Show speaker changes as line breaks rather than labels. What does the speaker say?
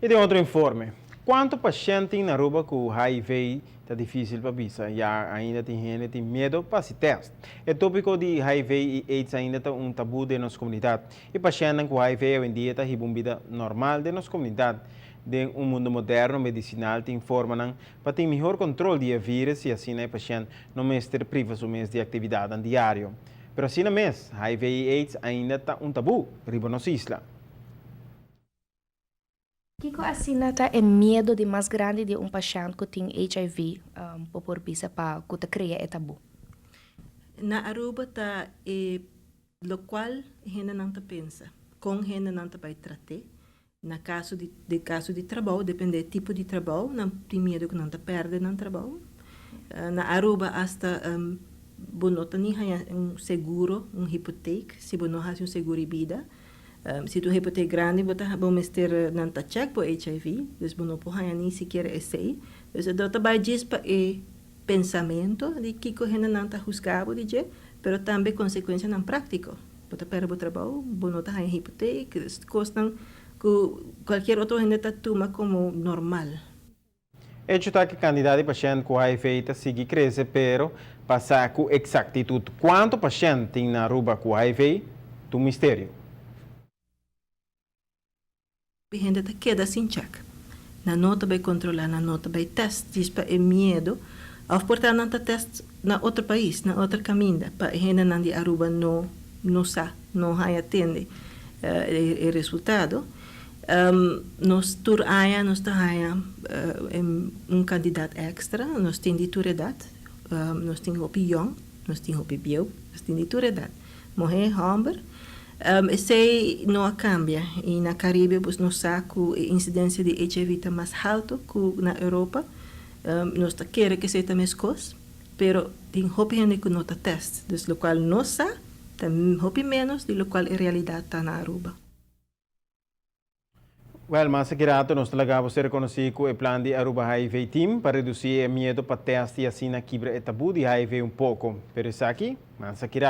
E de outro informe, quanto paciente na Aruba com HIV está difícil para visa, já ainda tem gente tem medo para se testar. O tópico de HIV e AIDS ainda está um tabu de nossa comunidade. E pacientes com HIV hoje em dia está uma vida normal de nossa comunidade. De um mundo moderno, medicinal, tem forma para ter melhor controle do vírus e assim o paciente não mais ter privação de atividade diária. Mas assim mesmo, HIV e AIDS ainda está um tabu riba nossa isla.
Kiko asinata é medo de mais grande de paciente que tem HIV por bisa para que cria é tabu.
Na Aruba tá lo qual gente não tá pensa, com gente não tá vai tratar. Na caso de trabalho, depende do tipo de trabalho, não tem medo que não tá perde no trabalho. Na Aruba hasta bonota nem um seguro, um hipoteca, se você não has um seguro de vida. Se tu hipoteca grande, você vai ter não tá check por HIV, então não pode nem sequer esse. Então, também diz para pensamento de que a gente não está juzgado de je, mas também consequência não prático. Você perde o trabalho, você não tem hipoteca, custam que qualquer outro gente está toma como normal.
É justo que a quantidade de pacientes com HIV está seguir crescer, pero passar com exactitud quanto paciente tem na Aruba com HIV, é um mistério.
A gente queda sem check. Na nota vai controlar, na nota vai teste, diz para medo. Ou portanto não teste na outro país, na outra caminho, para a gente não de Aruba não sabe, não atende o resultado. Nós temos um candidato extra, nós temos de toda idade, nós temos opinião, nós temos opinião, nós temos de toda idade. Mulher, homem, esse não cambia. E na Caribe, nós sabemos que a incidência de HIV está mais alta que na Europa. Nós queremos que seja mais coisa, mas tem gente que não está teste, do qual nós sabemos, tem menos, do qual a realidade está na Aruba.
Well, mas aqui nós talagamos ser reconhecido o plano de Aruba HIV Team para reduzir o medo para teste e assim na quebra o tabu de HIV pouco. Pero isso aqui, mas aqui